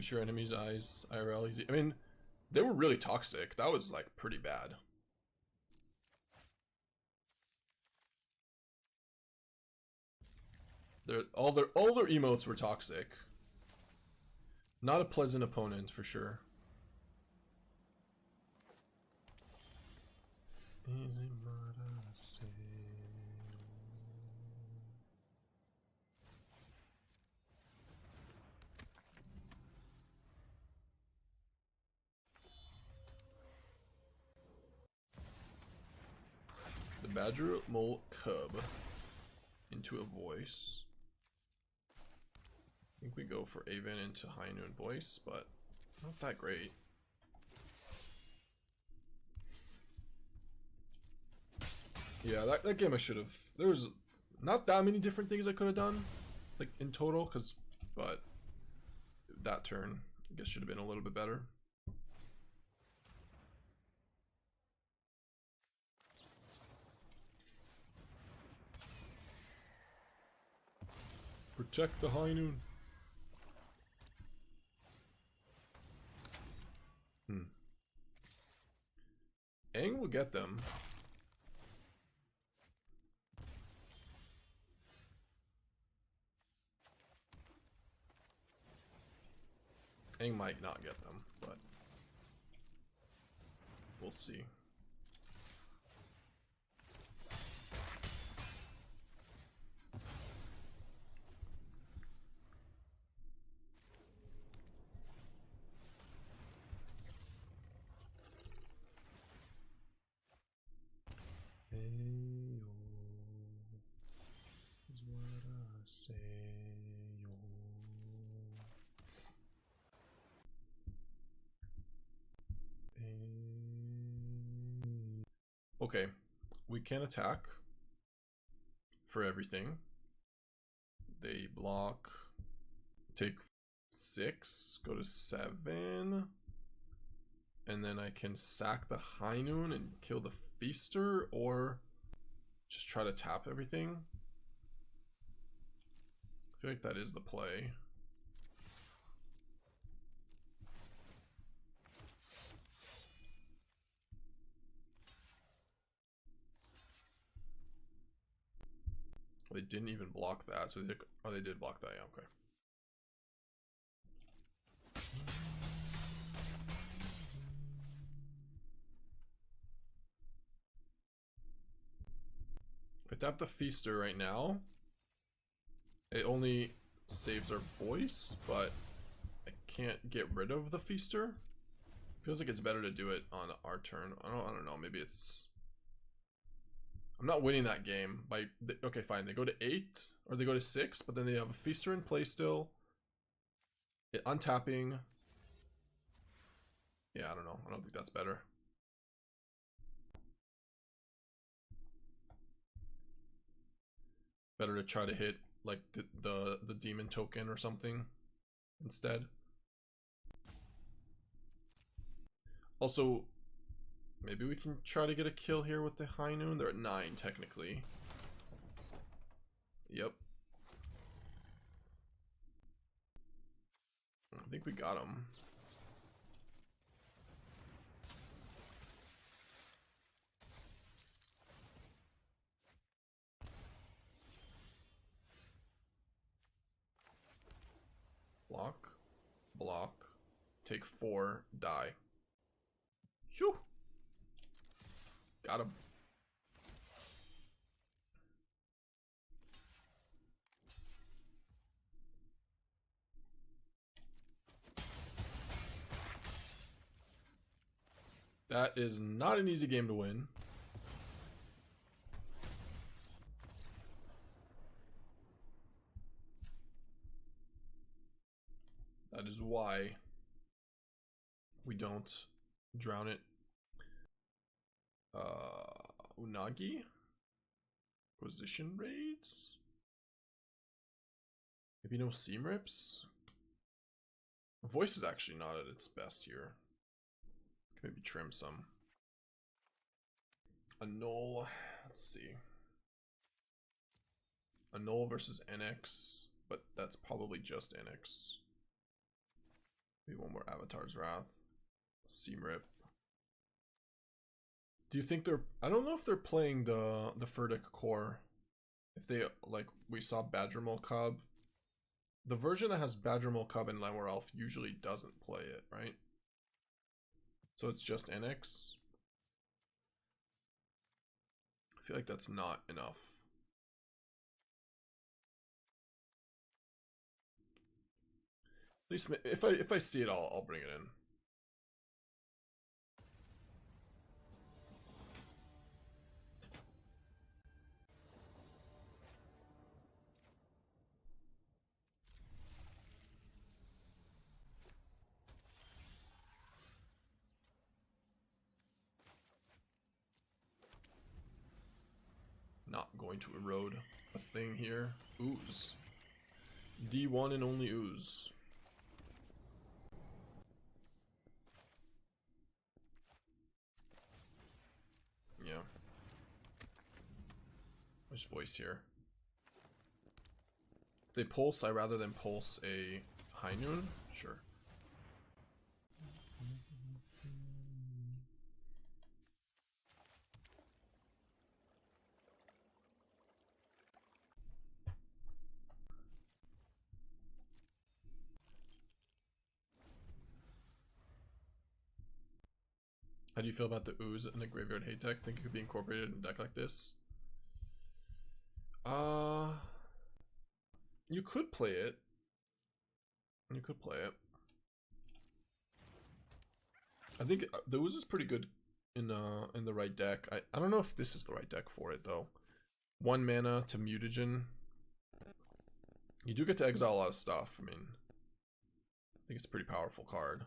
Push your enemy's eyes IRL easy. I mean, they were really toxic. That was like pretty bad. All their emotes were toxic. Not a pleasant opponent for sure. The Badger Mole Cub into a voice. I think we go for Aven into High Noon voice, but not that great. Yeah, that game I should have. There was not that many different things I could have done, like in total, but that turn I guess should have been a little bit better. Protect the High Noon. Aang will get them. Aang might not get them, but we'll see. Okay, we can attack for everything. They block, take 6, go to 7, and then I can sack the High Noon and kill the Feaster, or just try to tap everything. I feel like that is the play. They didn't even block that, so they, oh, they did block that, yeah, okay. If I tap the Feaster right now, it only saves our voice, but I can't get rid of the Feaster. Feels like it's better to do it on our turn. I don't know, maybe it's... I'm not winning that game by... Okay, fine. They go to 8 or they go to 6, but then they have a Feaster in play still. Untapping. Yeah, I don't know. I don't think that's better. Better to try to hit like the demon token or something instead. Also, maybe we can try to get a kill here with the High Noon. They're at 9 technically. Yep. I think we got him. Block, block, take 4, die. Phew. Got him. That is not an easy game to win. That is why we don't drown it. Unagi? Requisition Raids? Maybe no seam rips? Voice is actually not at its best here. Can maybe trim some. Annul. Let's see. Annul versus NX, but that's probably just NX. Maybe one more Avatar's Wrath. Seam Rip. Do you think they're... I don't know if they're playing the Furtick core. If they, like, we saw Badgermole Cub. The version that has Badgermole Cub and Landwar Elf usually doesn't play it, right? So it's just NX. I feel like that's not enough. At least if I see it, I'll bring it in. Not going to erode a thing here. Ooze. D1 and only ooze. Yeah. There's voice here. If they pulse, I rather than pulse a high noon. Sure. How do you feel about the ooze in the graveyard hate deck? Think it could be incorporated in a deck like this? You could play it. You could play it. I think the ooze is pretty good in the right deck. I don't know if this is the right deck for it though. 1 mana to mutagen. You do get to exile a lot of stuff. I mean, I think it's a pretty powerful card.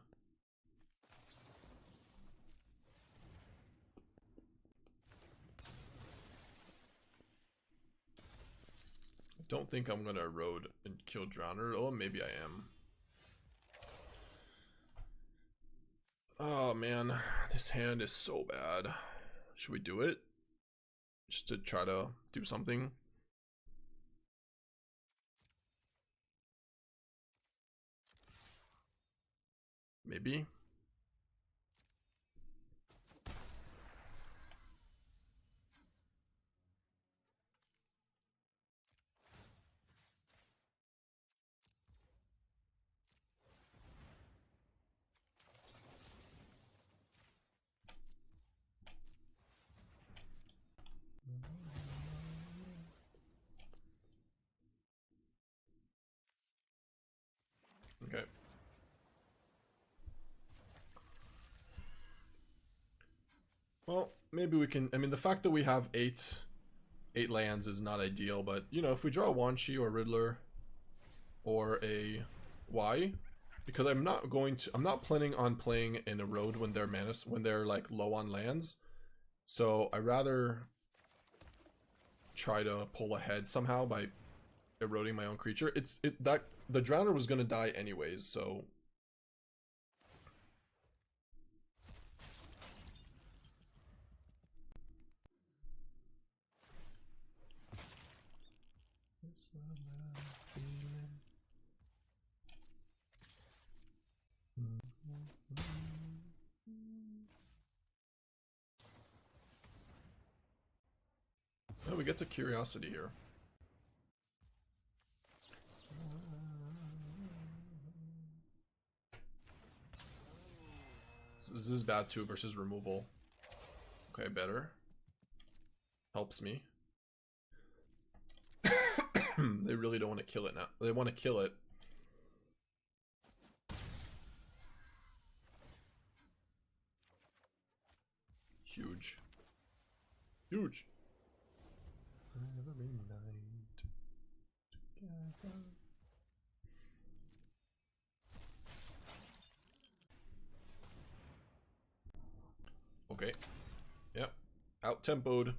Don't think I'm gonna erode and kill Drowner. Oh, maybe I am. Oh man, this hand is so bad. Should we do it? Just to try to do something? Maybe. Okay. Well, maybe we can. I mean, the fact that we have eight lands is not ideal, but you know, if we draw a Wan Shi or Riddler or a Y, because I'm not planning on playing an Erode when they're like low on lands. So I rather try to pull ahead somehow by eroding my own creature. That the Drowner was gonna die anyways, so oh, we get to Curiosity here. This is bad too versus removal. Okay, better. Helps me. They really don't want to kill it now. They want to kill it. Huge. Huge. Every night together. Okay. Yep. Out-tempoed.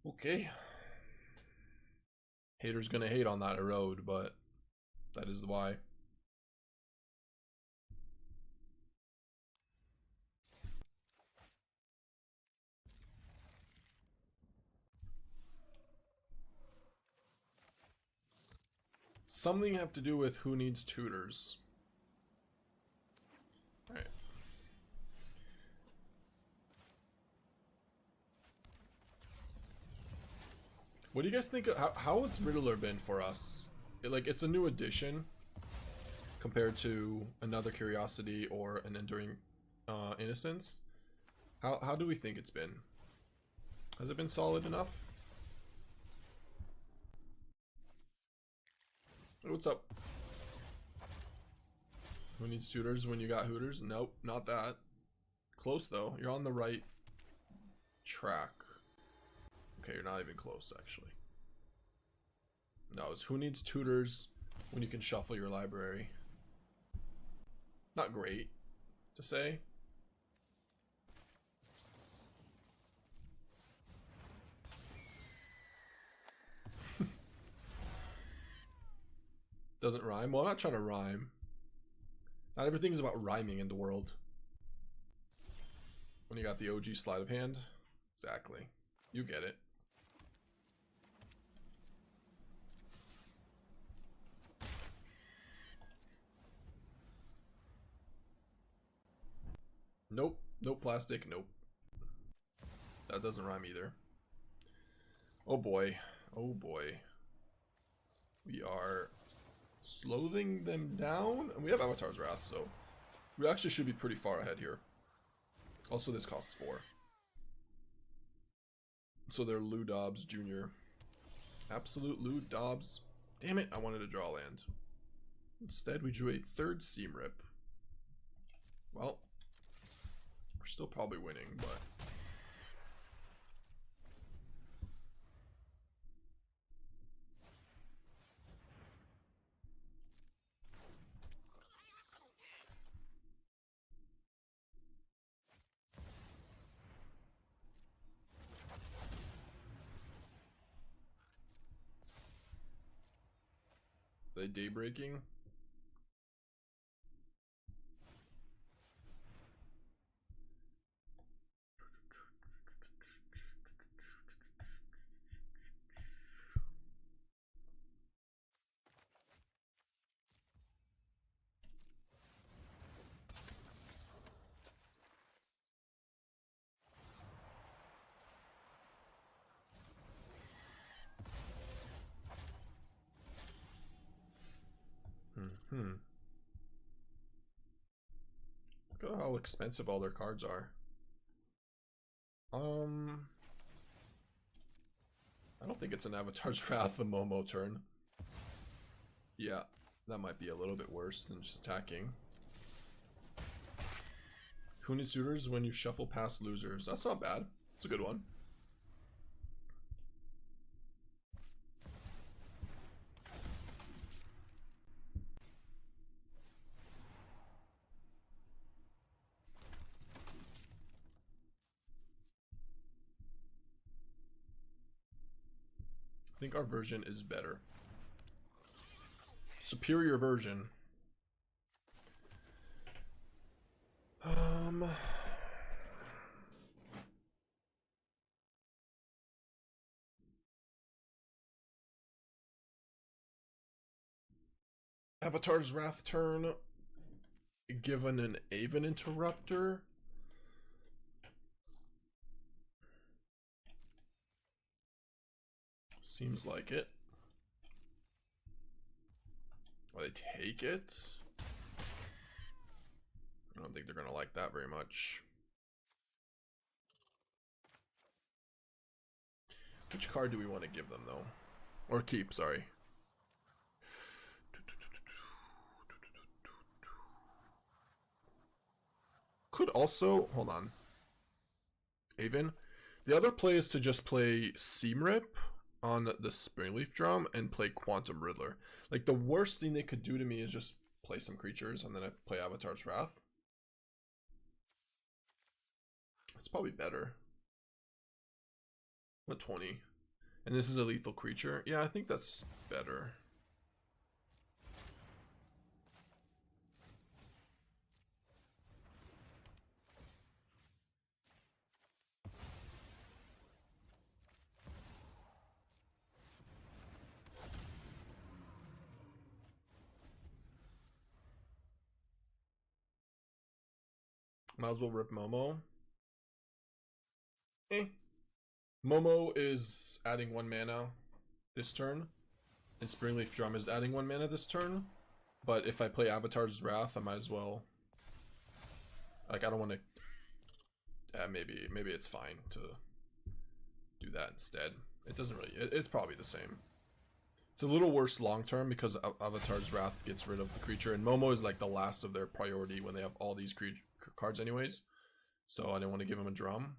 Okay. Haters gonna hate on that Erode, but that is why. Something have to do with who needs tutors. Alright. What do you guys think of, how has Riddler been for us? It's a new addition compared to Another Curiosity or an Enduring Innocence. How do we think it's been? Has it been solid enough? Hey, what's up? Who needs tutors when you got Hooters? Nope, not that. Close though. You're on the right track. Okay, you're not even close actually. No, it's who needs tutors when you can shuffle your library. Not great to say. Doesn't rhyme? Well, I'm not trying to rhyme. Not everything's about rhyming in the world. When you got the OG sleight of hand. Exactly. You get it. Nope. No plastic. Nope. That doesn't rhyme either. Oh boy. Oh boy. We are slothing them down. And we have Avatar's Wrath, so we actually should be pretty far ahead here. Also, this costs 4. So they're Lou Dobbs Jr. Absolute Lou Dobbs. Damn it, I wanted to draw land. Instead, we drew a 3rd Seam Rip. Well, we're still probably winning, but... Are they daybreaking? Look at how expensive all their cards are. I don't think it's an Avatar's Wrath, the Momo turn. Yeah, that might be a little bit worse than just attacking. Who needs tutors when you shuffle past losers? That's not bad. It's a good one. I think our version is better. Superior version. Avatar's Wrath turn given an Aven Interrupter. Seems like it. Will they take it? I don't think they're gonna like that very much. Which card do we want to give them though? Or keep, sorry. Could also, hold on. Aven. The other play is to just play Seam Rip on the Springleaf Drum and play Quantum Riddler. Like, the worst thing they could do to me is just play some creatures and then I play Avatar's Wrath. It's probably better. What, 20? And this is a lethal creature? Yeah, I think that's better. Might as well rip Momo. Momo is adding 1 mana this turn, and Springleaf Drum is adding 1 mana this turn. But if I play Avatar's Wrath, I might as well. Like, I don't want to. Maybe it's fine to do that instead. It doesn't really. It's probably the same. It's a little worse long term because Avatar's Wrath gets rid of the creature, and Momo is like the last of their priority when they have all these cards anyways. So I didn't want to give him a drum.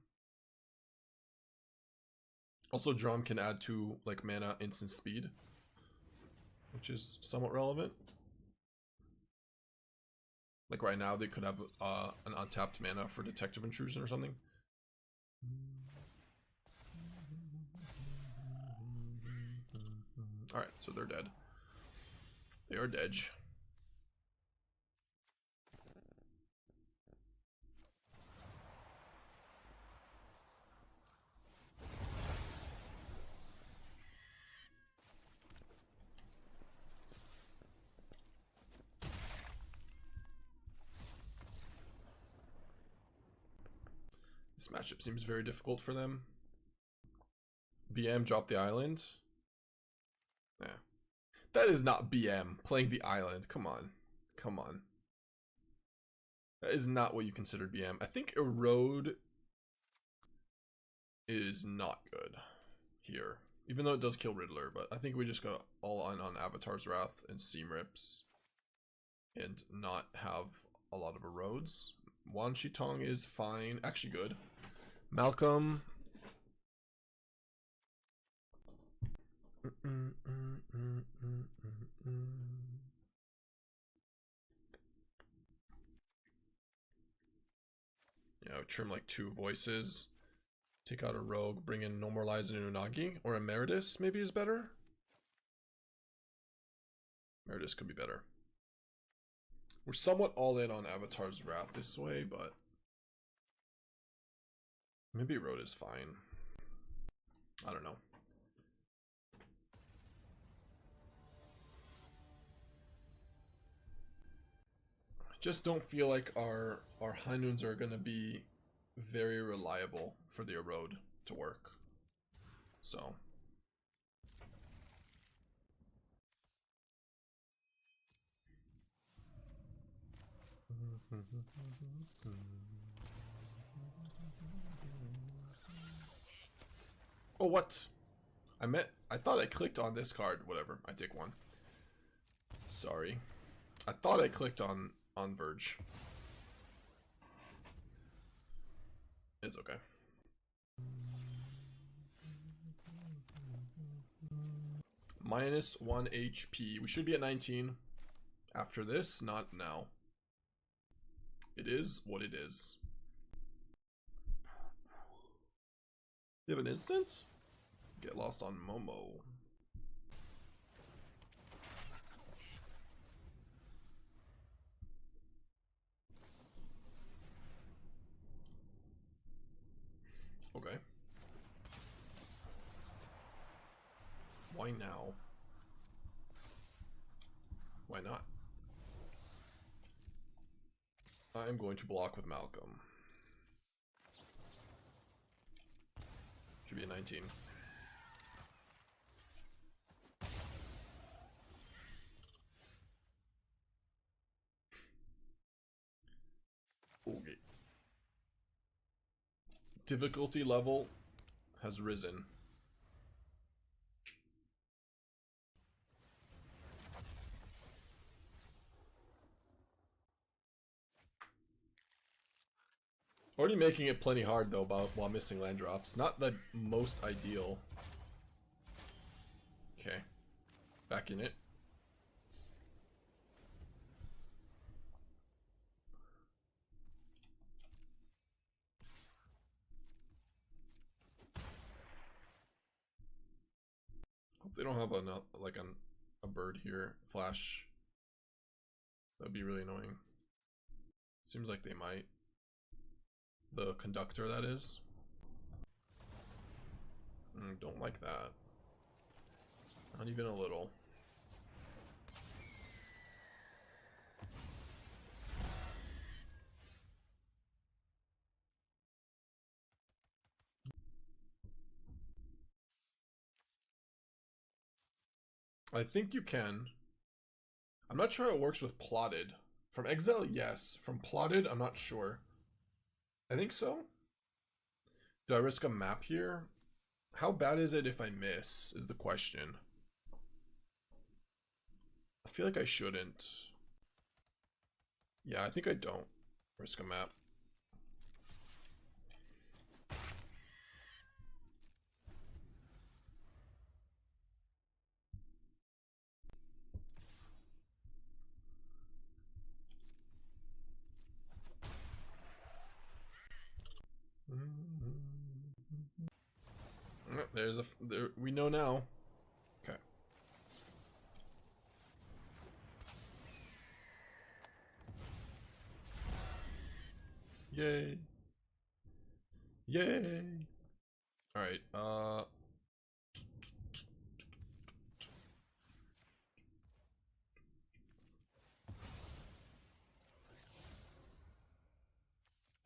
Also, drum can add 2 like mana instant speed, which is somewhat relevant. Like right now, they could have an untapped mana for Detective Intrusion or something. Alright, so they're dead. They are dead. This matchup seems very difficult for them. BM drop the island. Yeah. That is not BM playing the island. Come on. Come on. That is not what you consider BM. I think Erode is not good here. Even though it does kill Riddler, but I think we just got all on Avatar's Wrath and Seam Rips and not have a lot of Erodes. Wan Shi Tong is fine. Actually good. Malcolm. Yeah, I would trim like 2 voices. Take out a rogue, bring in Normalize and Unagi, or Emeritus maybe is better. Emeritus could be better. We're somewhat all in on Avatar's Wrath this way, but maybe Erode is fine. I don't know. I just don't feel like our High Noons are going to be very reliable for the Erode to work. So oh, what? I thought I clicked on this card. Whatever, I take 1. Sorry. I thought I clicked on Verge. It's okay. -1 HP. We should be at 19 after this, not now. It is what it is. You have an instant? Get lost on Momo. Okay. Why now? Why not? I'm going to block with Malcolm. Should be a 19. Okay. Difficulty level has risen. Already making it plenty hard though while missing land drops. Not the most ideal. Okay. Back in it. Hope they don't have a bird here. Flash. That'd be really annoying. Seems like they might. The conductor, that is. Don't like that. Not even a little. I think you can. I'm not sure how it works with plotted. From exile, yes. From plotted, I'm not sure. I think so. Do I risk a map here? How bad is it if I miss, is the question. I feel like I shouldn't. Yeah, I think I don't risk a map. There's a there, we know now. Okay. Yay. Yay. All right.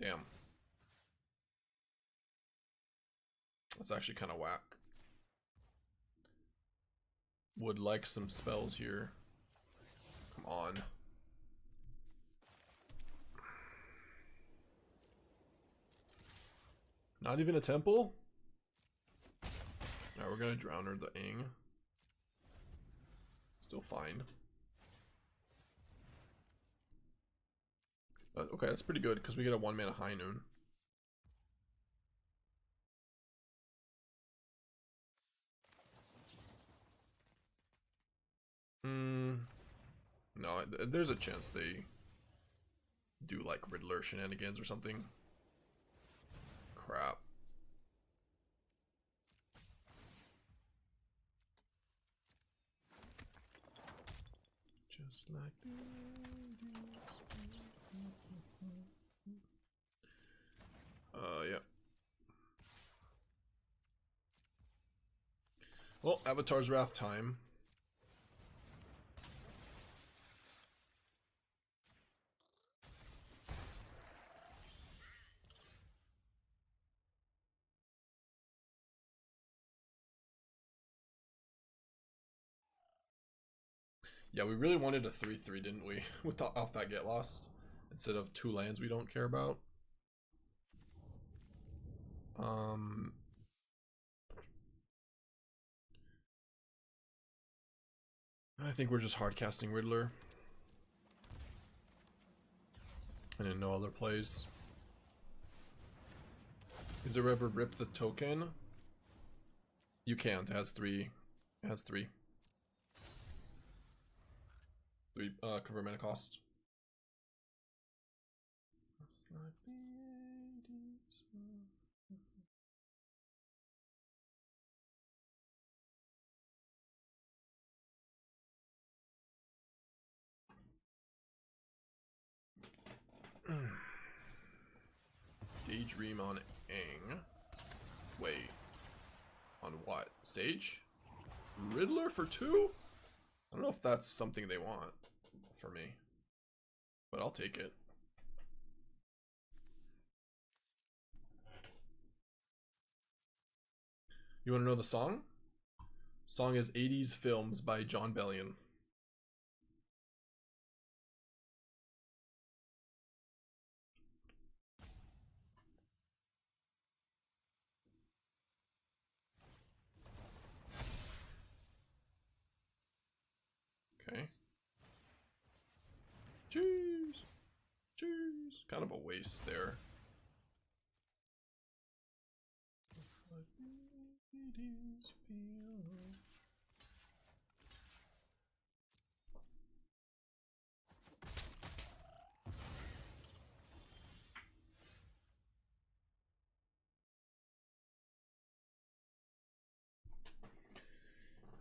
Damn. That's actually kind of whack. Would like some spells here. Come on. Not even a temple? Alright, we're gonna Drowner the Aang. Still fine. Okay, that's pretty good because we get a 1-mana High Noon. No, there's a chance they do like Riddler shenanigans or something. Crap. Just like the yeah. Well, Avatar's Wrath time. Yeah, we really wanted a 3/3, didn't we? With off that Get Lost instead of 2 lands we don't care about. I think we're just hard casting Riddler. And in no other plays. Is there ever rip the token? You can't. It has 3. It has 3. 3 convert mana cost. Daydream on Aang. Wait. On what? Sage? Riddler for 2? I don't know if that's something they want for me. But I'll take it. You want to know the song? Song is 80s Films by John Bellion. Okay. Jeez. Jeez. Kind of a waste there.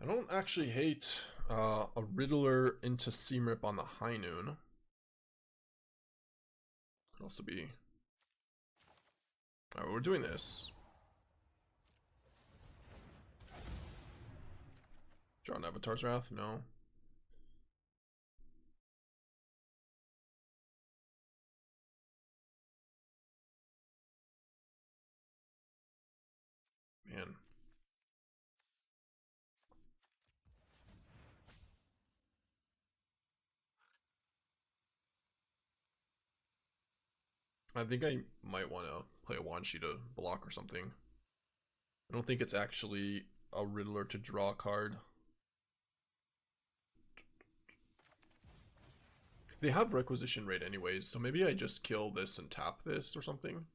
I don't actually hate a Riddler into Seamrip on the High Noon. Could also be... Alright, we're doing this. Draw an Avatar's Wrath? No. Man. I think I might want to play a Wan Shi to block or something. I don't think it's actually a Riddler to draw a card. They have Requisition Raid anyways, so maybe I just kill this and tap this or something.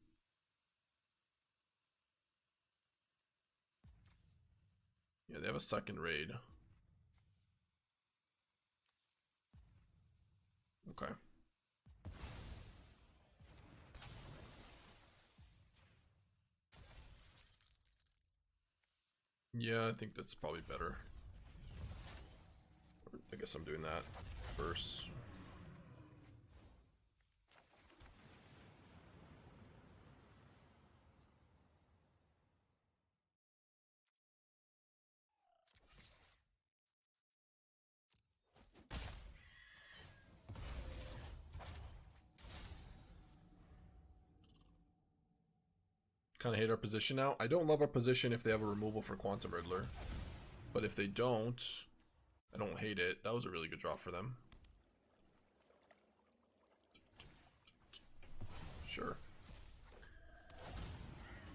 Yeah, they have a second raid. Okay. Yeah, I think that's probably better. I guess I'm doing that first. Kind of hate our position now. I don't love our position if they have a removal for Quantum Riddler. But if they don't, I don't hate it. That was a really good draw for them. Sure.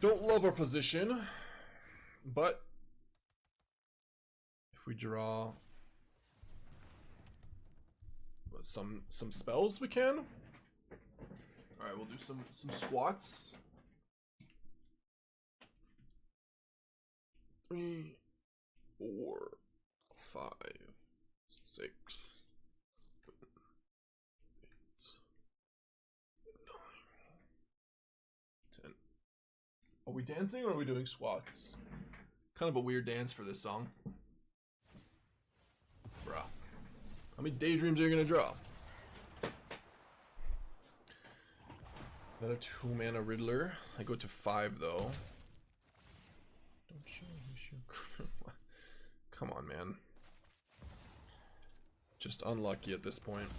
Don't love our position, but if we draw some spells, we can. All right, we'll do some squats. 3, 4, 5, 6, 7, 8, 9, 10. Are we dancing or are we doing squats? Kind of a weird dance for this song. Bruh. How many daydreams are you gonna draw? Another 2-mana Riddler. I go to 5 though. Don't show me. Come on, man. Just unlucky at this point.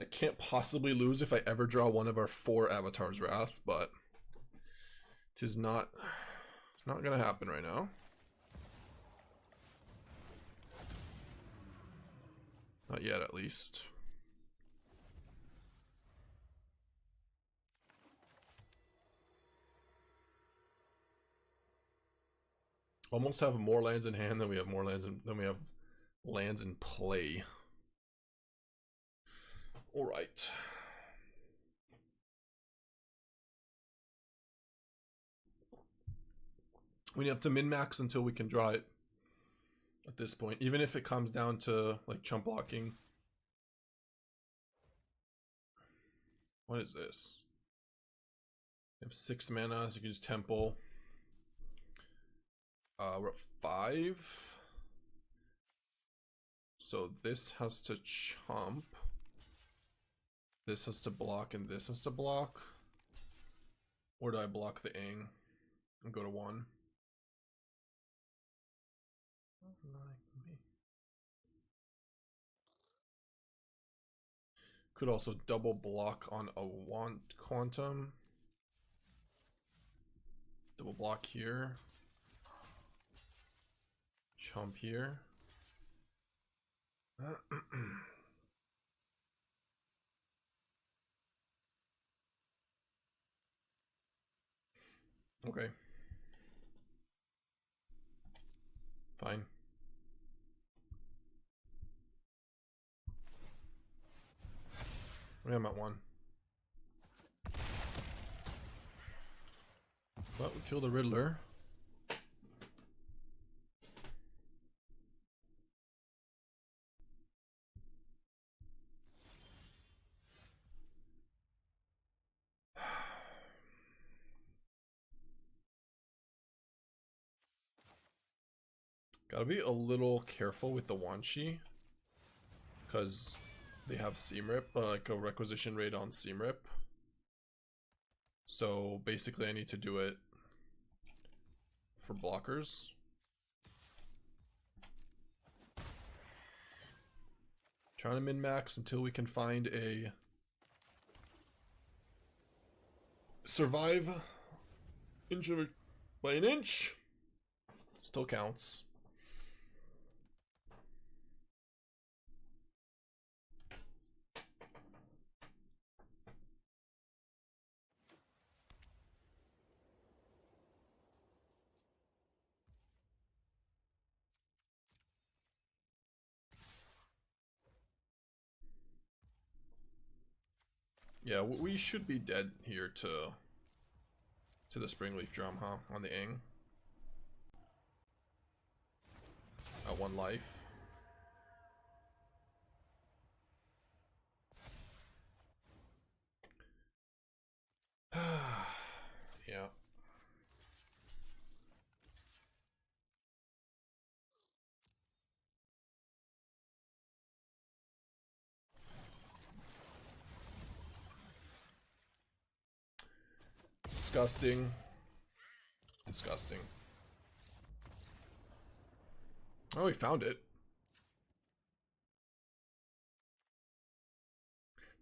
I can't possibly lose if I ever draw one of our 4 Avatar's Wrath, but it is not gonna happen right now. Not yet, at least. Almost have more lands in hand than we have lands in play. All right. We have to min-max until we can draw it at this point, even if it comes down to like chump blocking. What is this? We have 6 mana, so you can use Temple. We're at 5. So this has to chump. This has to block and this has to block. Or do I block the Aang and go to 1? Could also double block on a Quantum. Double block here. Chump here. Okay. Fine. I'm at 1. But we kill the Riddler. Gotta be a little careful with the Wan Shi, because they have Seamrip, like a Requisition Raid on Seamrip. So basically I need to do it for blockers. Trying to min-max until we can find a survive inch by an inch. Still counts. Yeah, we should be dead here to the Springleaf Drum, huh? On the Aang. At 1 life. Yeah. Disgusting. Disgusting. Oh, we found it.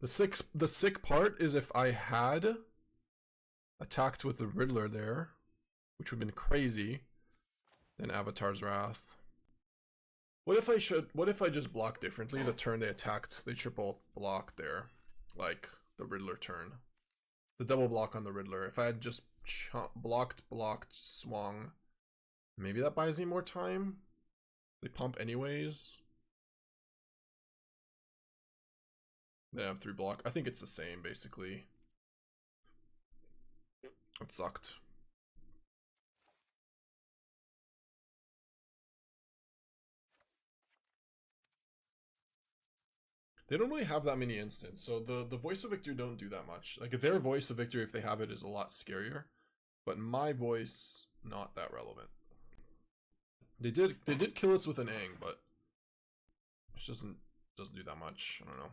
The sick part is if I had attacked with the Riddler there, which would have been crazy, then Avatar's Wrath. What if I just blocked differently the turn they attacked, they triple blocked there, like the Riddler turn. The double block on the Riddler. If I had just blocked, swung, maybe that buys me more time. They pump anyways. They have 3 block. I think it's the same, basically. It sucked. They don't really have that many instants, so the voice of victory don't do that much. Like their voice of victory, if they have it, is a lot scarier. But my voice, not that relevant. They did kill us with an Aang, but it just doesn't do that much. I don't know.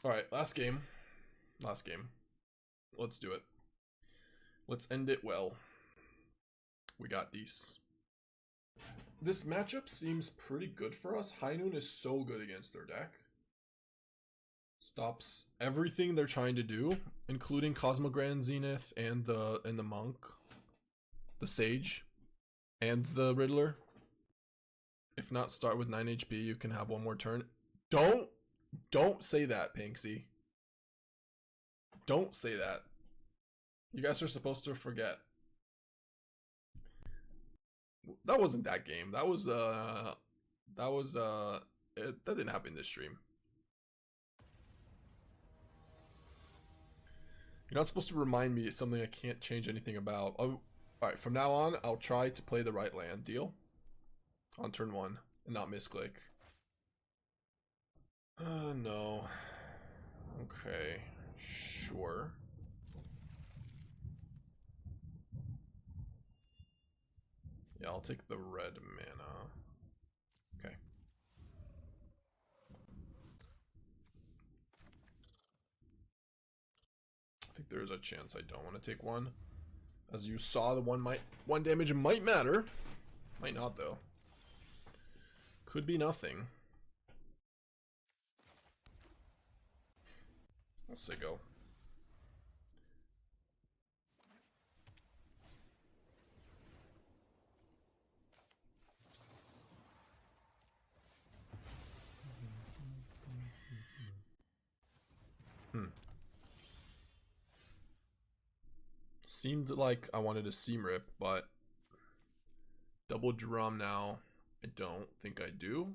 Alright, last game. Last game. Let's do it. Let's end it well. We got these. This matchup seems pretty good for us. High Noon is so good against their deck. Stops everything they're trying to do, including Cosmogrand Zenith and the Monk, the Sage, and the Riddler. If not, start with 9 HP. You can have 1 more turn. Don't say that, Panksy. Don't say that. You guys are supposed to forget. That wasn't that game. That didn't happen this stream. You're not supposed to remind me of something I can't change anything about. Oh, alright, from now on, I'll try to play the right land. Deal? On turn 1 and not misclick. No. Okay. Sure. Yeah, I'll take the red mana. Okay. I think there's a chance I don't want to take 1. As you saw, the 1 damage might matter. Might not though. Could be nothing. Let's say go. Seemed like I wanted a seam rip, but double drum now. I don't think I do.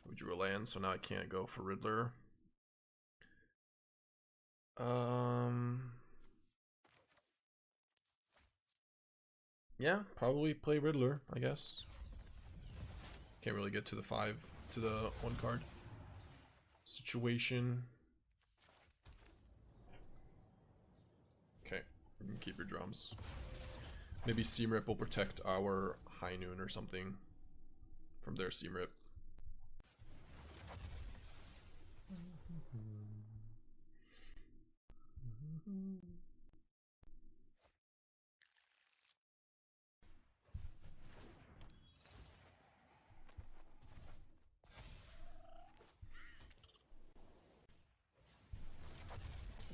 We drew a land, so now I can't go for Riddler. Yeah, probably play Riddler, I guess. Can't really get to the 1 card situation. Okay, you can keep your drums. Maybe Seam Rip will protect our High Noon or something from their Seam Rip.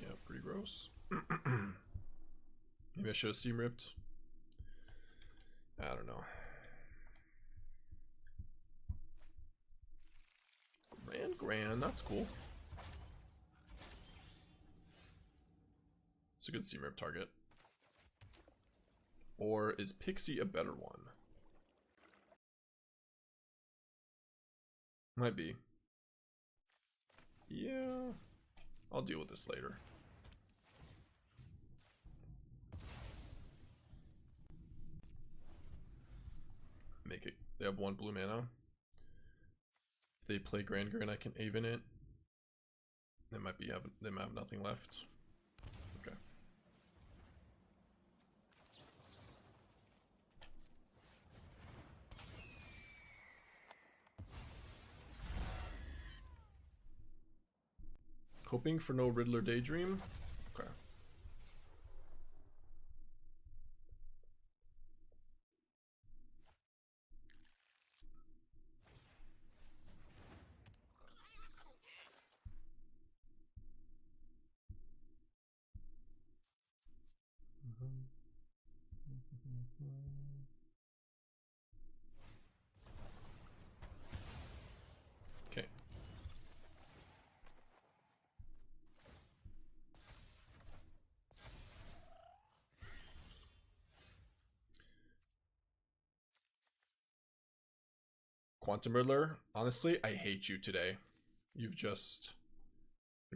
Yeah, pretty gross. Maybe I should have Seam Ripped. I don't know. Grand, that's cool. It's a good Seam Rip target. Or is Pixie a better one? Might be. Yeah, I'll deal with this later. Make it. They have 1 blue mana. If they play Grand, I can Aven it. They might have nothing left. Okay. Hoping for no Riddler Daydream. Okay. Okay. Quantum Riddler, honestly, I hate you today. You're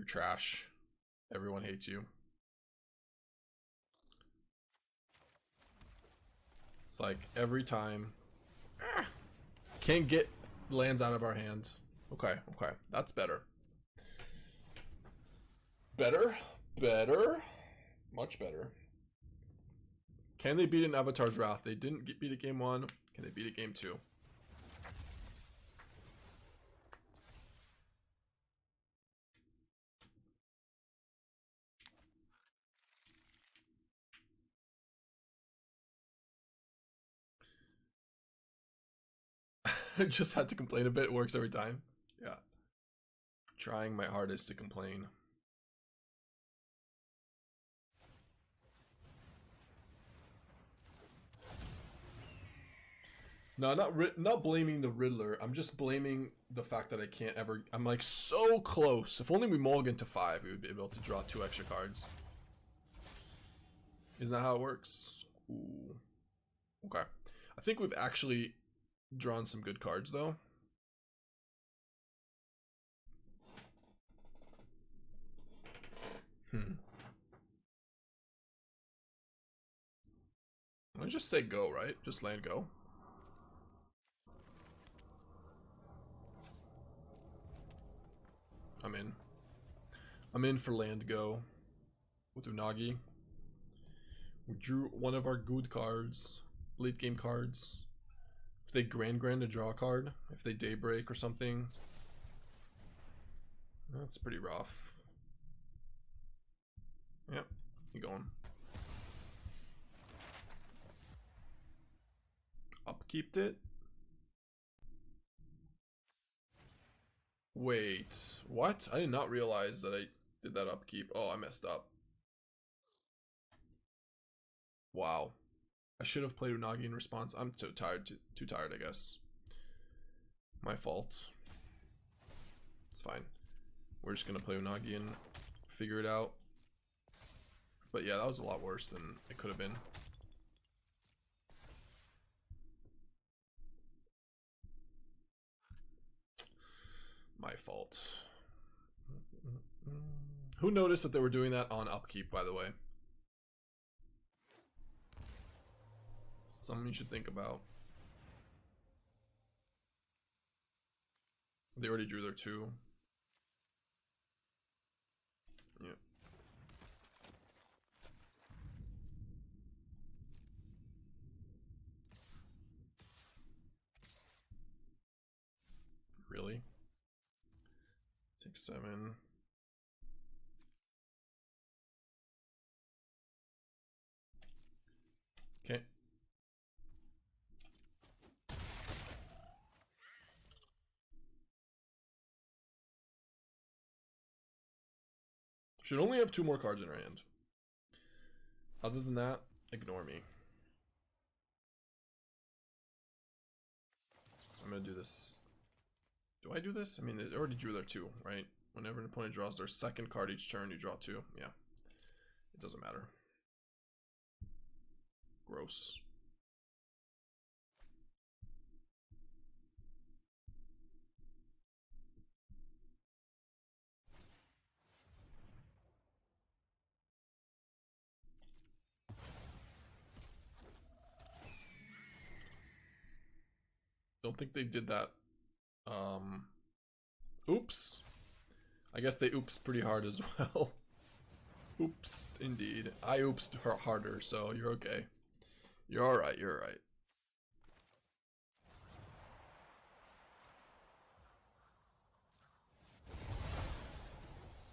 trash. Everyone hates you. It's like every time. Can't get lands out of our hands. Okay, okay. That's better. Better. Much better. Can they beat an Avatar's Wrath? They didn't beat it game 1. Can they beat it game 2? Just had to complain a bit. It works every time. Yeah. Trying my hardest to complain. No, not blaming the Riddler. I'm just blaming the fact that I can't ever. I'm like so close. If only we mulligan to 5, we would be able to draw 2 extra cards. Isn't that how it works? Ooh. Okay. I think we've actually drawn some good cards though. Let's just say go, right? Just land go. I'm in for land go with Unagi. We drew one of our good cards, late game cards. If they grand a draw card, if they daybreak or something, that's pretty rough. Yep, you going. Upkeeped it. Wait, what? I did not realize that I did that upkeep. Oh, I messed up. Wow. I should have played Unagi in response. I'm so tired, too tired, I guess. My fault. It's fine. We're just gonna play Unagi and figure it out. But yeah, that was a lot worse than it could have been. My fault. Who noticed that they were doing that on upkeep, by the way? Something you should think about. They already drew their 2. Yeah. Really? 6, 7. Okay. Should only have 2 more cards in our hand. Other than that, ignore me. I'm gonna do this. Do I do this? I mean, they already drew their 2, right? Whenever an opponent draws their 2nd card each turn, you draw 2. Yeah. It doesn't matter. Gross. Don't think they did that. Oops. I guess they oops pretty hard as well. Oops, indeed. I oopsed her harder, so you're okay. You're alright, you're alright.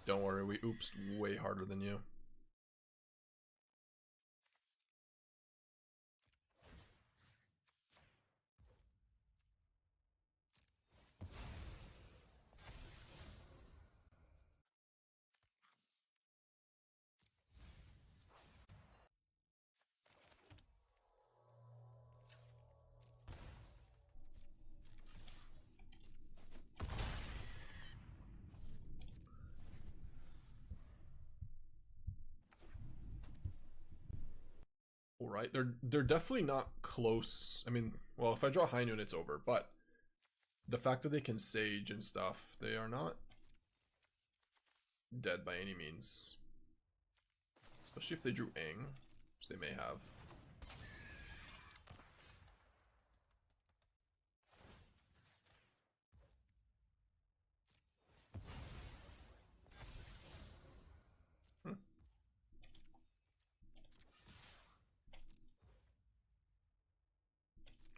Don't worry, we oopsed way harder than you. Right, they're definitely not close. I mean, well, if I draw High Noon, it's over. But the fact that they can Sage and stuff, they are not dead by any means. Especially if they drew Aang, which they may have.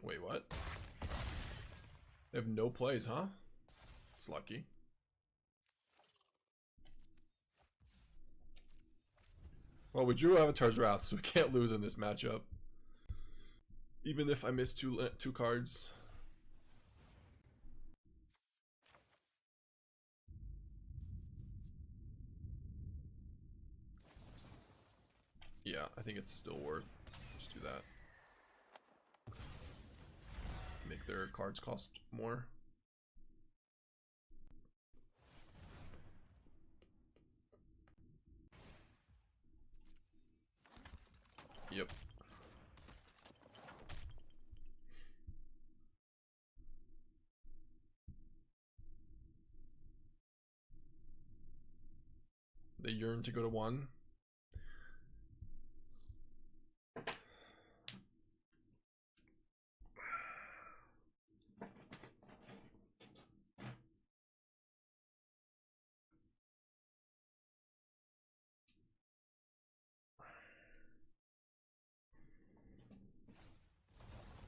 Wait, what? They have no plays, huh? It's lucky. Well, we drew Avatar's Wrath, so we can't lose in this matchup. Even if I miss two cards. Yeah, I think it's still worth. Just do that. Make their cards cost more. Yep. They yearn to go to 1.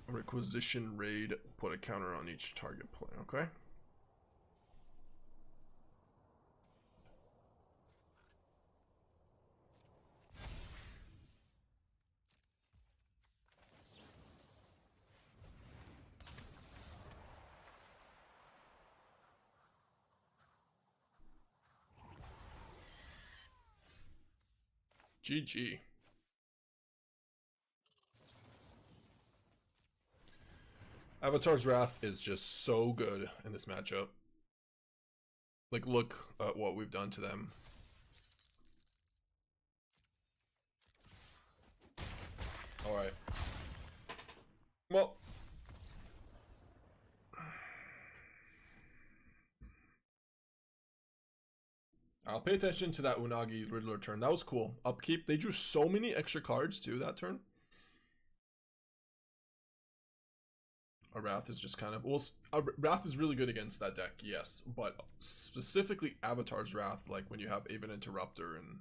Requisition Raid, put a counter on each target play, okay? GG. Avatar's Wrath is just so good in this matchup. Like, look at what we've done to them. Alright. Well. I'll pay attention to that Unagi Riddler turn. That was cool. Upkeep. They drew so many extra cards too that turn. A Wrath is just kind of, well, Wrath is really good against that deck, yes, but specifically Avatar's Wrath, like when you have Aven Interrupter, and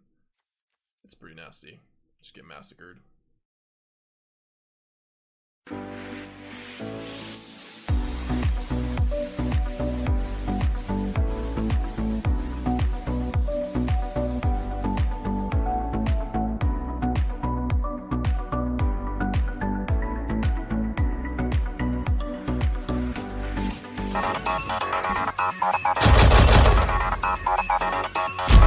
it's pretty nasty. Just get massacred. Thank you.